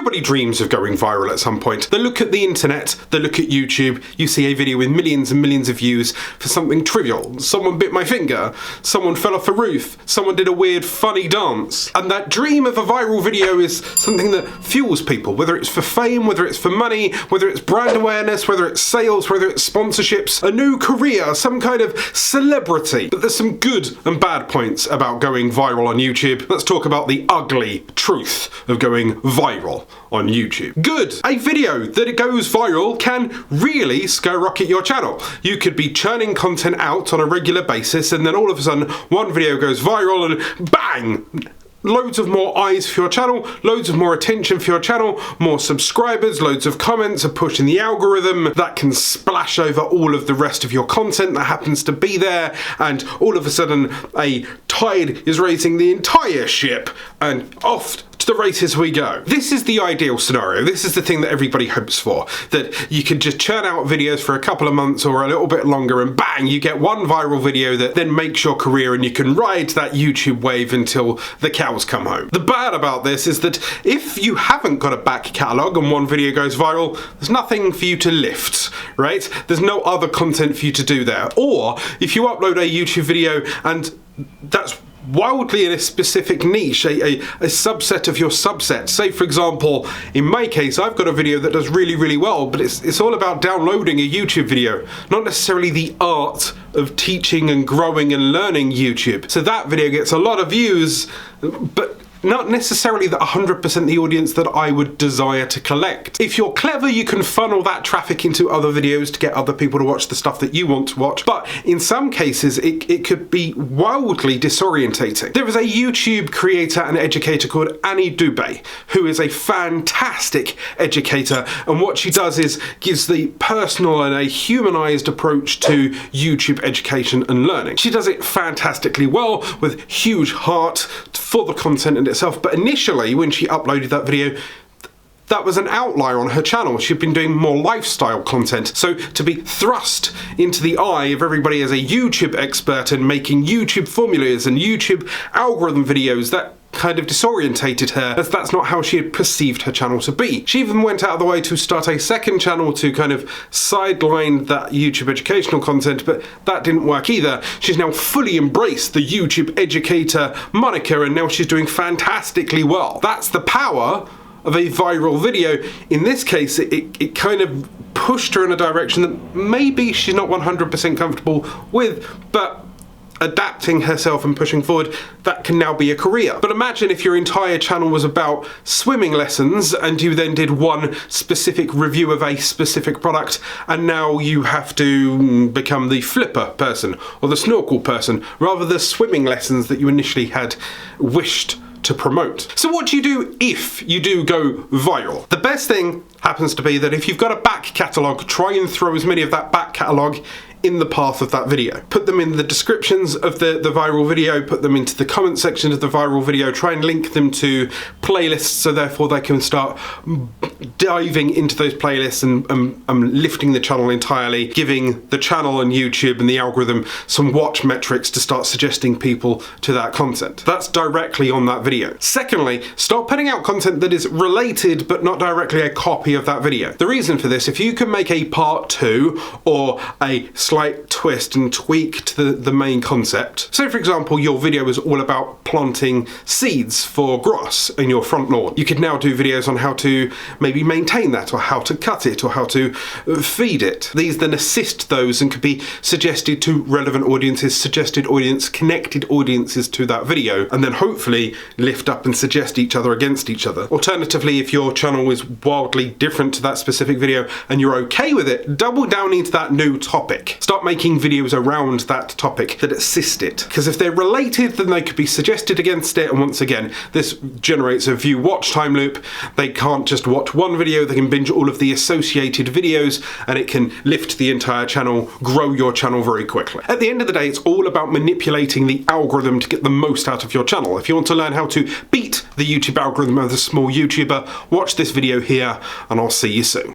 Everybody dreams of going viral at some point. They look at the internet, they look at YouTube, you see a video with millions and millions of views for something trivial. Someone bit my finger, someone fell off a roof, someone did a weird funny dance. And that dream of a viral video is something that fuels people, whether it's for fame, whether it's for money, whether it's brand awareness, whether it's sales, whether it's sponsorships, a new career, some kind of celebrity. But there's some good and bad points about going viral on YouTube. Let's talk about the ugly truth of going viral on YouTube. Good! A video that it goes viral can really skyrocket your channel. You could be churning content out on a regular basis and then all of a sudden one video goes viral and bang! Loads of more eyes for your channel, loads of more attention for your channel, more subscribers, loads of comments, a push in the algorithm that can splash over all of the rest of your content that happens to be there, and all of a sudden a tide is raising the entire ship and off to the races we go. This is the ideal scenario. This is the thing that everybody hopes for, that you can just churn out videos for a couple of months or a little bit longer and bang, you get one viral video that then makes your career and you can ride that YouTube wave until the cows come home. The bad about this is that if you haven't got a back catalogue and one video goes viral, there's nothing for you to lift, right? There's no other content for you to do there. Or if you upload a YouTube video and that's wildly in a specific niche, a subset of your subset. Say for example, in my case, I've got a video that does really, really well, but it's all about downloading a YouTube video, not necessarily the art of teaching and growing and learning YouTube. So that video gets a lot of views, but not necessarily that 100% the audience that I would desire to collect. If you're clever, you can funnel that traffic into other videos to get other people to watch the stuff that you want to watch, but in some cases it could be wildly disorientating. There is a YouTube creator and educator called Annie Dube, who is a fantastic educator, and what she does is gives the personal and a humanized approach to YouTube education and learning. She does it fantastically well with huge heart for the content and itself, but initially when she uploaded that video, that was an outlier on her channel. She'd been doing more lifestyle content. So to be thrust into the eye of everybody as a YouTube expert and making YouTube formulas and YouTube algorithm videos, that kind of disorientated her, as that's not how she had perceived her channel to be. She even went out of the way to start a second channel to kind of sideline that YouTube educational content, but that didn't work either. She's now fully embraced the YouTube educator moniker, and now she's doing fantastically well. That's the power of a viral video. In this case, it kind of pushed her in a direction that maybe she's not 100% comfortable with, but adapting herself and pushing forward, that can now be a career. But imagine if your entire channel was about swimming lessons and you then did one specific review of a specific product, and now you have to become the flipper person or the snorkel person rather than the swimming lessons that you initially had wished to promote. So what do you do if you do go viral? The best thing happens to be that if you've got a back catalogue, try and throw as many of that back catalogue in the path of that video. Put them in the descriptions of the viral video, put them into the comment section of the viral video, try and link them to playlists so therefore they can start diving into those playlists and lifting the channel entirely, giving the channel and YouTube and the algorithm some watch metrics to start suggesting people to that content. That's directly on that video. Secondly, start putting out content that is related but not directly a copy of that video. The reason for this, if you can make a part 2 or a slight twist and tweak to the main concept. So for example, your video is all about planting seeds for grass in your front lawn. You could now do videos on how to maybe maintain that, or how to cut it, or how to feed it. These then assist those and could be suggested to relevant audiences, suggested audience, connected audiences to that video, and then hopefully lift up and suggest each other against each other. Alternatively, if your channel is wildly different to that specific video and you're okay with it, double down into that new topic. Start making videos around that topic that assist it. Because if they're related, then they could be suggested against it, and once again, this generates a view watch time loop. They can't just watch one video, they can binge all of the associated videos, and it can lift the entire channel, grow your channel very quickly. At the end of the day, it's all about manipulating the algorithm to get the most out of your channel. If you want to learn how to beat the YouTube algorithm as a small YouTuber, watch this video here, and I'll see you soon.